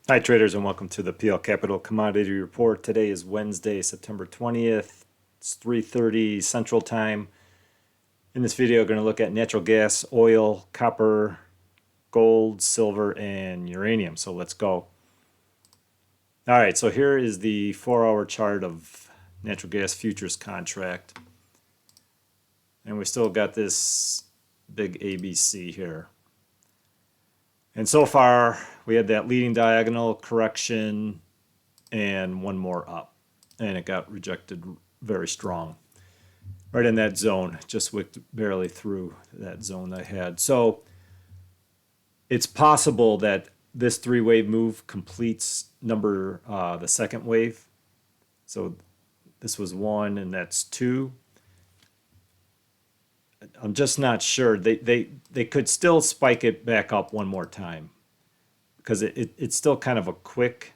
Hi traders and welcome to the PL Capital Commodity Report. Today is Wednesday, September 20th. It's 3:30 Central Time. In this video, we're going to look at natural gas, oil, copper, gold, silver, and uranium. So let's go. All right, so here is the 4-hour chart of natural gas futures contract. And we still got this big ABC here. And so far, we had that leading diagonal correction and one more up. And it got rejected very strong. Right in that zone, just wicked barely through that zone I had. So it's possible that this three-wave move completes the second wave. So this was one and that's two. I'm just not sure. They could still spike it back up one more time because it's still kind of a quick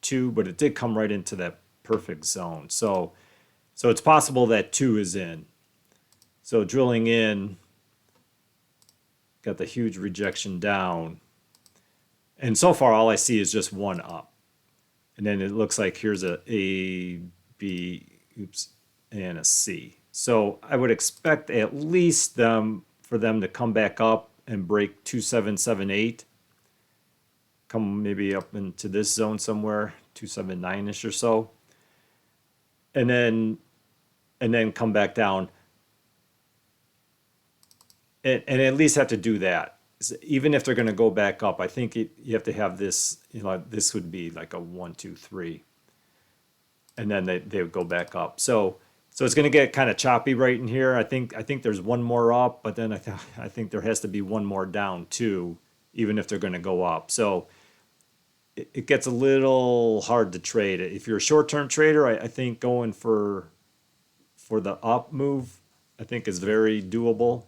two, but it did come right into that perfect zone. So it's possible that two is in. So drilling in, got the huge rejection down. And so far, all I see is just one up. And then it looks like here's A, B, and a C. So I would expect at least for them to come back up and break 2778. Come maybe up into this zone somewhere, 279-ish or so. And then come back down. And at least have to do that. Even if they're going to go back up, I think you have to have this, this would be like a 1, 2, 3. And then they would go back up. So it's going to get kind of choppy right in here. I think there's one more up, but then I think there has to be one more down too, even if they're going to go up. So it gets a little hard to trade. If you're a short-term trader, I think going for the up move, I think is very doable.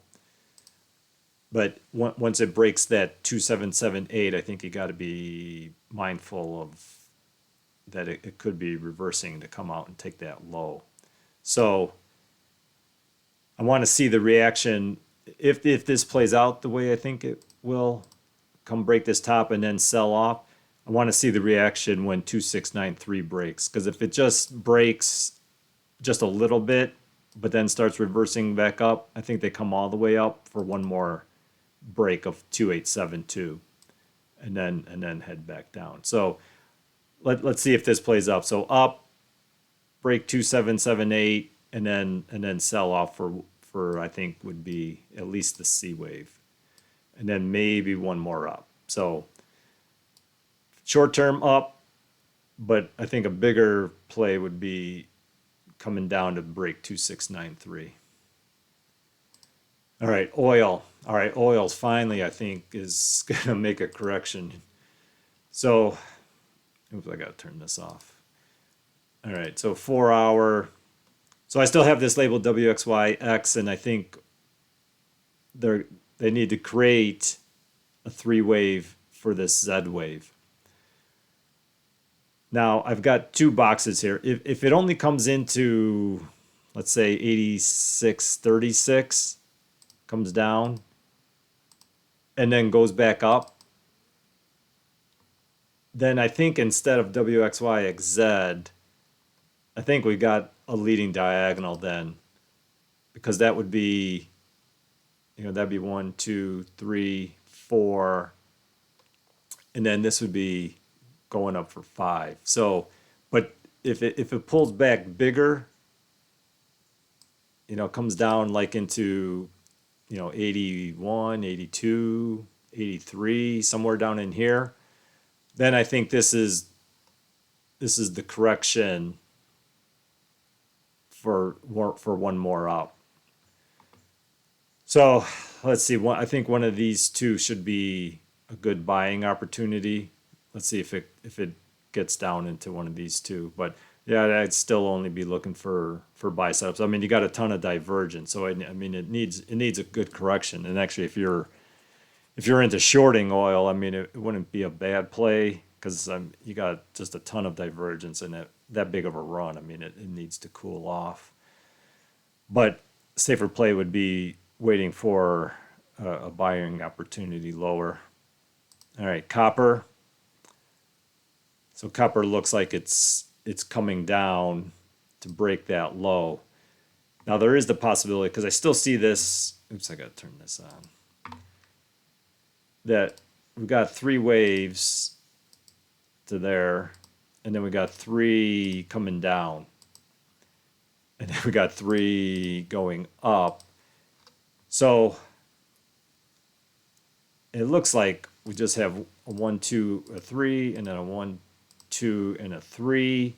But once it breaks that 2778, I think you got to be mindful of that it could be reversing to come out and take that low. So I want to see the reaction if this plays out the way I think it will, come break this top and then sell off. I want to see the reaction when 2693 breaks, because if it just breaks just a little bit but then starts reversing back up, I think they come all the way up for one more break of 2872 and then head back down. So let's see if this plays up. So up, break 2778, and then sell off for I think would be at least the C wave, and then maybe one more up. So short term up, but I think a bigger play would be coming down to break 2693. All right, oil. All right, oil's finally, I think, is going to make a correction. So, oops, I got to turn this off. All right, so 4-hour. So I still have this labeled WXYX, and I think they need to create a three-wave for this Z wave. Now, I've got two boxes here. If it only comes into, let's say, 8636, comes down, and then goes back up, then I think instead of WXYXZ, I think we got a leading diagonal then, because that would be, that'd be 1, 2, 3, 4, and then this would be going up for 5. So, but if it pulls back bigger, comes down like into 81, 82, 83, somewhere down in here, then I think this is the correction for one more up. So let's see. I think one of these two should be a good buying opportunity. Let's see if it gets down into one of these two. But yeah, I'd still only be looking for buy setups. I mean, you got a ton of divergence, so I mean, it needs a good correction. And actually, if you're into shorting oil, I mean, it wouldn't be a bad play because you got just a ton of divergence in it. That big of a run. I mean, it needs to cool off. But safer play would be waiting for a buying opportunity lower. All right, copper. So copper looks like it's coming down to break that low. Now there is the possibility, because I still see this, oops, I gotta turn this on, that we've got 3 waves to there, and then we got 3 coming down, and then we got 3 going up. So it looks like we just have a 1, 2, a 3, and then a 1, 2, and a 3.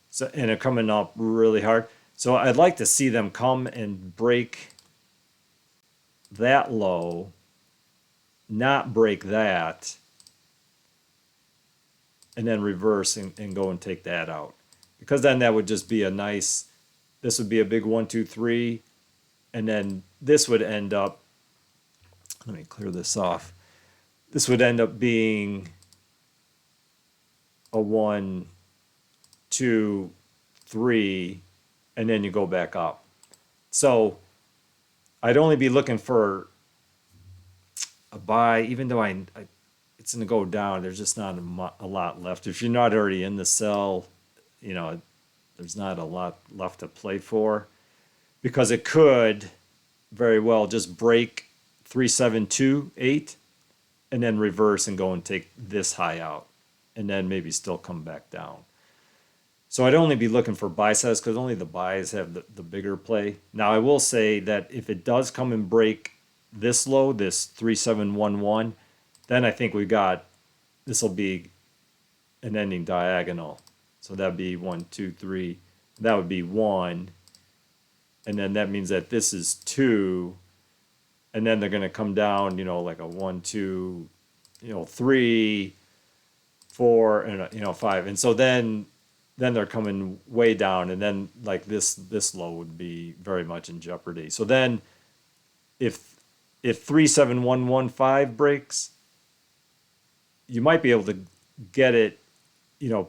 So, and they're coming up really hard. So I'd like to see them come and break that low, not break that, and then reverse and go and take that out. Because then that would just be a nice, this would be a big 1, 2, 3, and then this would end up, let me clear this off. This would end up being a 1, 2, 3, and then you go back up. So I'd only be looking for a buy, even though it's going to go down. There's just not a lot left. If you're not already in the sell, you know, there's not a lot left to play for, because it could very well just break 3728 and then reverse and go and take this high out, and then maybe still come back down. So I'd only be looking for buy sets, because only the buys have the bigger play. Now I will say that if it does come and break this low, this 3711, then I think this will be an ending diagonal. So that'd be 1, 2, 3. That would be 1, and then that means that this is 2, and then they're going to come down, you know, like a 1, 2, 3, 4, and 5, and so then they're coming way down, and then like this low would be very much in jeopardy. So then if 37115 breaks, you might be able to get it,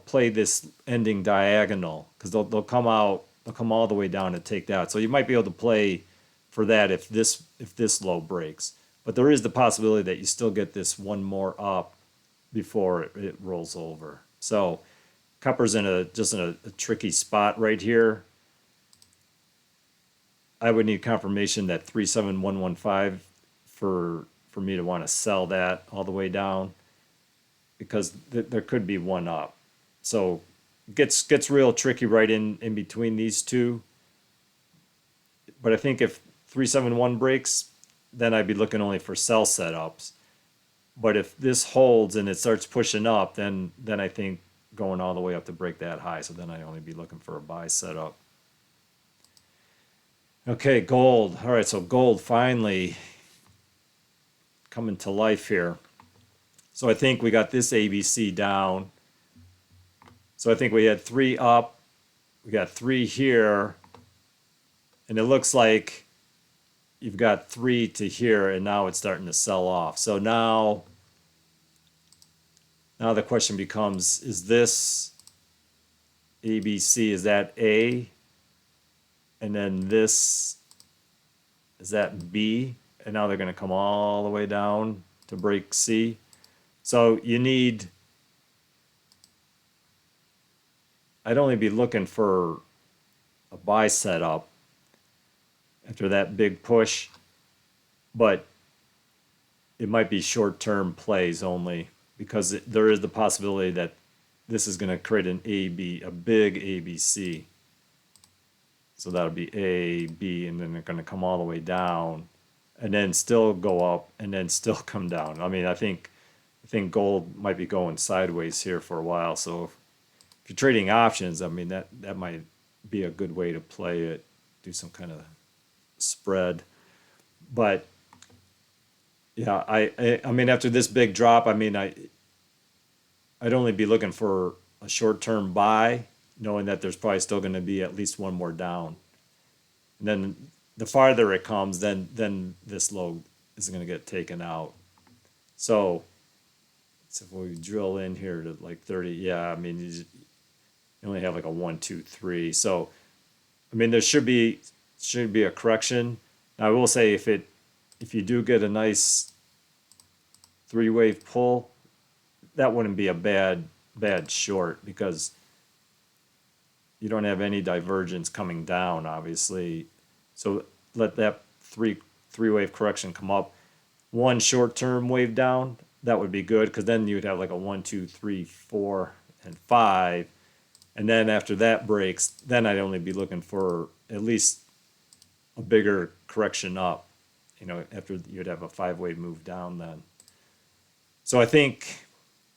play this ending diagonal, because they'll come all the way down and take that. So you might be able to play for that if this low breaks. But there is the possibility that you still get this one more up before it rolls over. So copper's just in a tricky spot right here. I would need confirmation that 37115 for me to want to sell that all the way down, because there could be one up. So it gets real tricky right in between these two. But I think if 371 breaks, then I'd be looking only for sell setups. But if this holds and it starts pushing up, then I think going all the way up to break that high. So then I'd only be looking for a buy setup. Okay, gold. All right, so gold finally coming to life here. So I think we got this ABC down. So I think we had 3 up, we got 3 here, and it looks like you've got 3 to here, and now it's starting to sell off. So now the question becomes, is this ABC, is that A? And then this, is that B? And now they're going to come all the way down to break C. So you need, I'd only be looking for a buy setup after that big push, but it might be short-term plays only, because there is the possibility that this is going to create a big ABC. So that'll be A, B, and then they're going to come all the way down, and then still go up, and then still come down. I mean, I think gold might be going sideways here for a while. So if you're trading options, I mean, that might be a good way to play it, do some kind of spread. But yeah, I mean, after this big drop, I mean, I'd only be looking for a short-term buy, knowing that there's probably still going to be at least one more down. And then the farther it comes, then this low is going to get taken out. So if we drill in here to like 30, yeah, I mean, you only have like a 1, 2, 3. So, I mean, there should be a correction. Now, I will say if you do get a nice 3-wave pull, that wouldn't be a bad bad short because you don't have any divergence coming down, obviously. So let that three wave correction come up. One short term wave down, that would be good because then you'd have like a 1, 2, 3, 4, and 5. And then after that breaks, then I'd only be looking for at least a bigger correction up, after you'd have a 5 wave move down then. So I think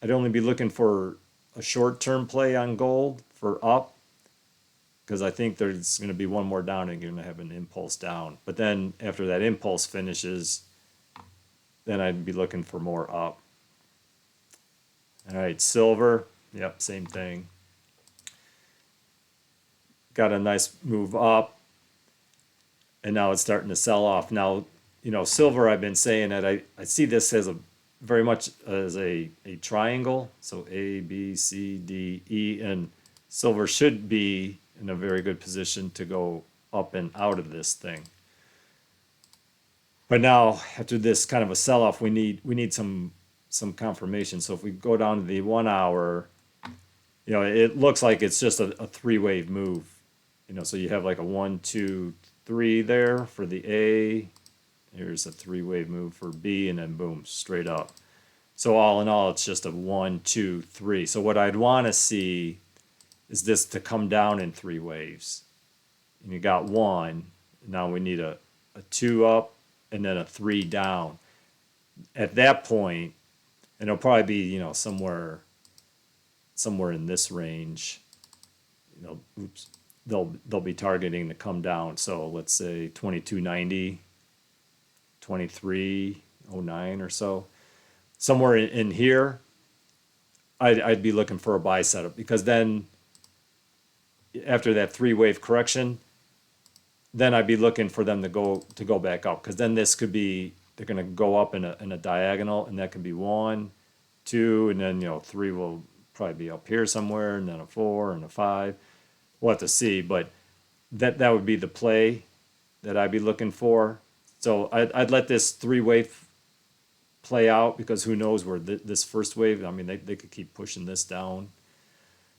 I'd only be looking for a short term play on gold for up because I think there's going to be one more down and you're going to have an impulse down. But then after that impulse finishes, then I'd be looking for more up. All right, silver, yep, same thing. Got a nice move up, and now it's starting to sell off. Now, silver, I've been saying that I see this as very much as a triangle. So A, B, C, D, E, and silver should be in a very good position to go up and out of this thing. But now, after this kind of a sell-off, we need some confirmation. So if we go down to the 1 hour, it looks like it's just a 3 wave move. So you have like a 1, 2, 3 there for the A. Here's a 3 wave move for B, and then boom, straight up. So all in all, it's just a 1, 2, 3. So what I'd want to see is this to come down in 3 waves. And you got 1. Now we need a 2 up and then a 3 down. At that point, and it'll probably be, somewhere in this range, they'll be targeting to come down. So let's say 2290, 2309 or so. Somewhere in here, I'd be looking for a buy setup because then after that 3 wave correction, then I'd be looking for them to go back up because then this could be they're going to go up in a diagonal, and that could be 1, 2, and then 3 will probably be up here somewhere, and then a 4 and a 5. We'll have to see, but that would be the play that I'd be looking for. So I'd let this 3 wave play out because who knows where this first wave. I mean, they could keep pushing this down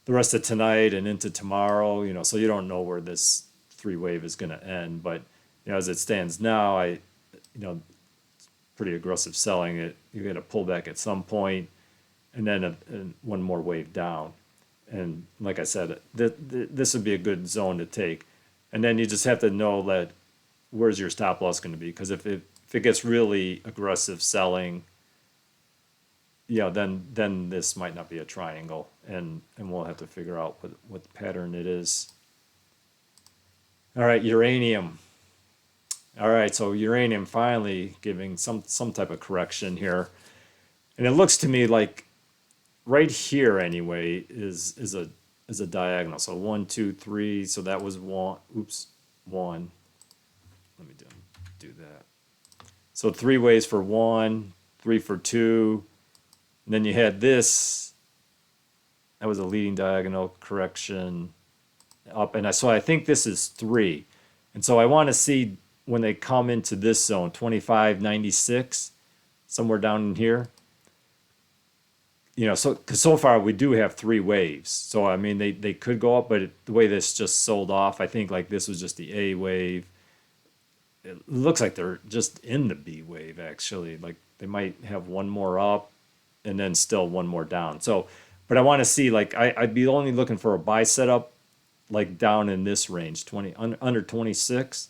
the rest of tonight and into tomorrow. So you don't know where this 3 wave is going to end. But as it stands now, pretty aggressive selling it. You get a pullback at some point, and then one more wave down. And like I said, this would be a good zone to take. And then you just have to know that where's your stop loss going to be? Because if it gets really aggressive selling, then this might not be a triangle, and we'll have to figure out what pattern it is. All right, uranium. All right, so uranium finally giving some type of correction here, and it looks to me like right here anyway is a diagonal. So 1, 2, 3. So that was 1. Oops, 1. Let me do that. So 3 ways for 1, 3 for 2, and then you had this. That was a leading diagonal correction up, and so I think this is 3, and so I want to see when they come into this zone 25.96, somewhere down in here. So because so far we do have 3 waves. So I mean they could go up, but the way this just sold off, I think like this was just the A wave. It looks like they're just in the B wave actually. Like they might have one more up, and then still one more down. So, but I want to see like I'd be only looking for a buy setup, like down in this range, under 26,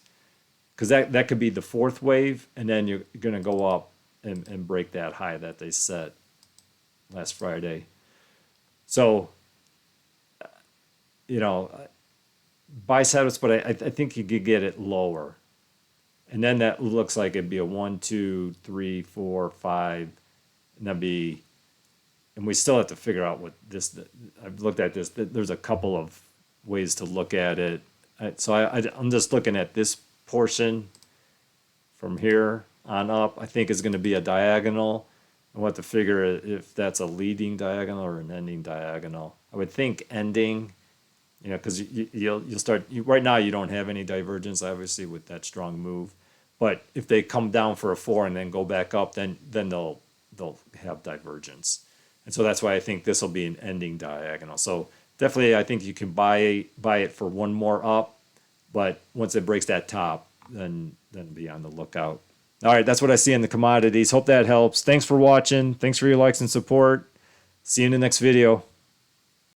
because that could be the 4th wave, and then you're gonna go up and break that high that they set last Friday. So, buy setups, but I think you could get it lower. And then that looks like it'd be a 1, 2, 3, 4, 5, and that'd be, and we still have to figure out what this, I've looked at this, there's a couple of ways to look at it. So I'm just looking at this portion from here on up, I think is going to be a diagonal. We'll have to figure if that's a leading diagonal or an ending diagonal. I would think ending, because you'll start. Right now, you don't have any divergence, obviously, with that strong move. But if they come down for a 4 and then go back up, then they'll have divergence. And so that's why I think this will be an ending diagonal. So definitely I think you can buy it for one more up, but once it breaks that top, then be on the lookout. All right, that's what I see in the commodities. Hope that helps. Thanks for watching. Thanks for your likes and support. See you in the next video.